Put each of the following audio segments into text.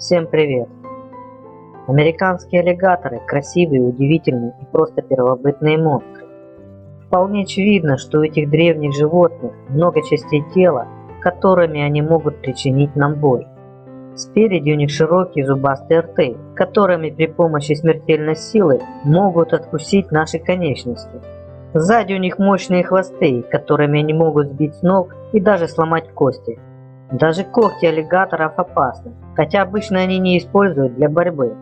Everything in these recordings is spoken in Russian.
Всем привет! Американские аллигаторы – красивые, удивительные и просто первобытные монстры. Вполне очевидно, что у этих древних животных много частей тела, которыми они могут причинить нам боль. Спереди у них широкие зубастые рты, которыми при помощи смертельной силы могут откусить наши конечности. Сзади у них мощные хвосты, которыми они могут сбить с ног и даже сломать кости. Даже когти аллигаторов опасны, хотя обычно они не используют для борьбы.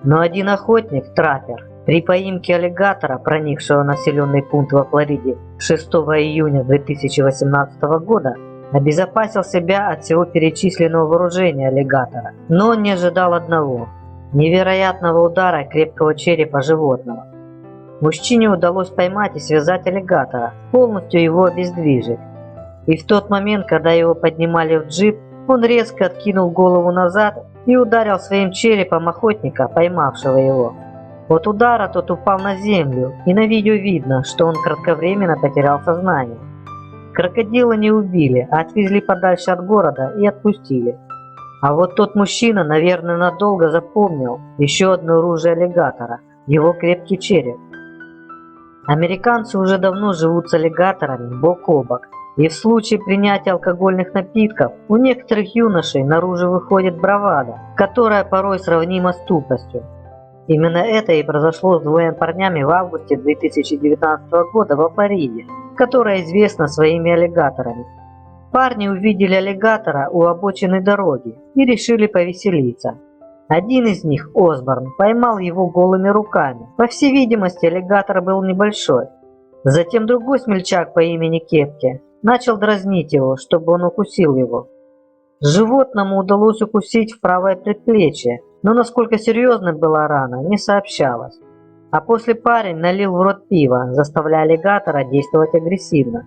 Но один охотник, траппер, при поимке аллигатора, проникшего в населенный пункт во Флориде 6 июня 2018 года, обезопасил себя от всего перечисленного вооружения аллигатора. Но он не ожидал одного – невероятного удара крепкого черепа животного. Мужчине удалось поймать и связать аллигатора, полностью его обездвижить. И в тот момент, когда его поднимали в джип, он резко откинул голову назад и ударил своим черепом охотника, поймавшего его. От удара тот упал на землю, и на видео видно, что он кратковременно потерял сознание. Крокодила не убили, а отвезли подальше от города и отпустили. А вот тот мужчина, наверное, надолго запомнил еще одно оружие аллигатора – его крепкий череп. Американцы уже давно живут с аллигаторами бок о бок. И в случае принятия алкогольных напитков у некоторых юношей наружу выходит бравада, которая порой сравнима с тупостью. Именно это и произошло с двумя парнями в августе 2019 года во Флориде, которая известна своими аллигаторами. Парни увидели аллигатора у обочины дороги и решили повеселиться. Один из них, Осборн, поймал его голыми руками. По всей видимости, аллигатор был небольшой. Затем другой смельчак по имени Кепке начал дразнить его, чтобы он укусил его. Животному удалось укусить в правое предплечье, но насколько серьезной была рана, не сообщалось. А после парень налил в рот пива, заставляя аллигатора действовать агрессивно.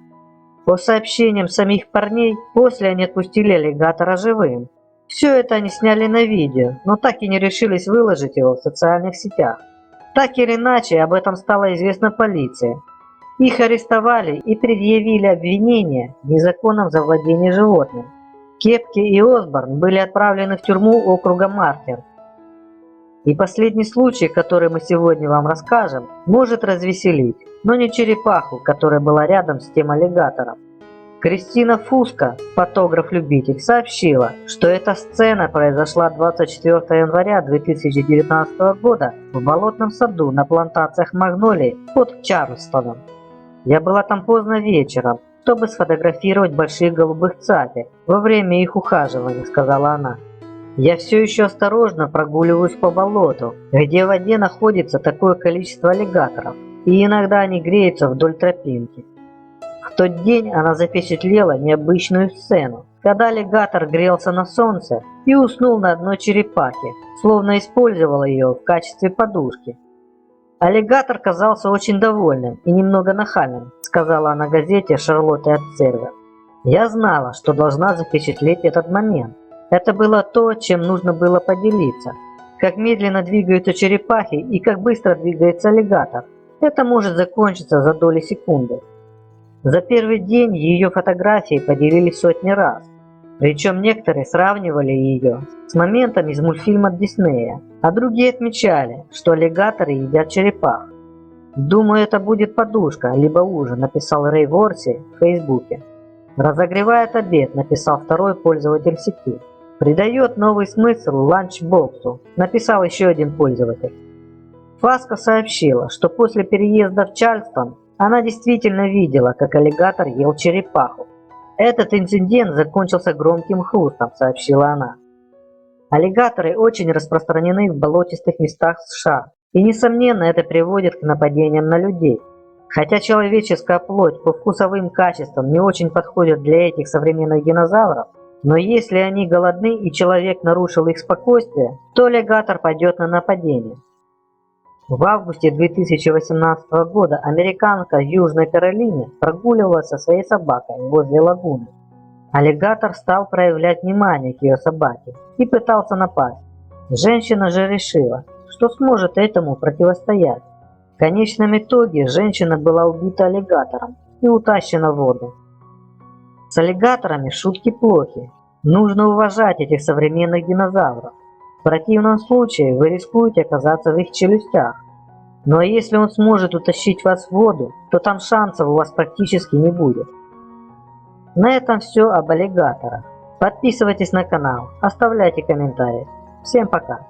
По сообщениям самих парней, после они отпустили аллигатора живым. Все это они сняли на видео, но так и не решились выложить его в социальных сетях. Так или иначе, об этом стало известно полиции. Их арестовали и предъявили обвинение в незаконном завладении животным. Кепке и Осборн были отправлены в тюрьму округа Мартин. И последний случай, который мы сегодня вам расскажем, может развеселить, но не черепаху, которая была рядом с тем аллигатором. Кристина Фуско, фотограф-любитель, сообщила, что эта сцена произошла 24 января 2019 года в болотном саду на плантациях магнолий под Чарльстоном. Я была там поздно вечером, чтобы сфотографировать больших голубых цапель во время их ухаживания, сказала она. Я все еще осторожно прогуливаюсь по болоту, где в воде находится такое количество аллигаторов, и иногда они греются вдоль тропинки. В тот день она запечатлела необычную сцену, когда аллигатор грелся на солнце и уснул на одной черепахе, словно использовал ее в качестве подушки. Аллигатор казался очень довольным и немного нахальным, сказала она газете Шарлотте Обсервер. Я знала, что должна запечатлеть этот момент. Это было то, чем нужно было поделиться. Как медленно двигаются черепахи и как быстро двигается аллигатор. Это может закончиться за доли секунды. За первый день ее фотографии поделились сотни раз. Причем некоторые сравнивали ее с моментом из мультфильма Диснея, а другие отмечали, что аллигаторы едят черепах. «Думаю, это будет подушка, либо ужин», написал Рэй Ворси в Фейсбуке. «Разогревает обед», написал второй пользователь сети. «Придает новый смысл ланчбоксу», написал еще один пользователь. Фаско сообщила, что после переезда в Чарльстон она действительно видела, как аллигатор ел черепаху. «Этот инцидент закончился громким хрустом», сообщила она. Аллигаторы очень распространены в болотистых местах США, и, несомненно, это приводит к нападениям на людей. Хотя человеческая плоть по вкусовым качествам не очень подходит для этих современных динозавров, но если они голодны и человек нарушил их спокойствие, то аллигатор пойдет на нападение. В августе 2018 года американка в Южной Каролине прогуливалась со своей собакой возле лагуны. Аллигатор стал проявлять внимание к ее собаке и пытался напасть. Женщина же решила, что сможет этому противостоять. В конечном итоге женщина была убита аллигатором и утащена в воду. С аллигаторами шутки плохи. Нужно уважать этих современных динозавров. В противном случае вы рискуете оказаться в их челюстях. Но если он сможет утащить вас в воду, то там шансов у вас практически не будет. На этом все об аллигаторах. Подписывайтесь на канал, оставляйте комментарии. Всем пока!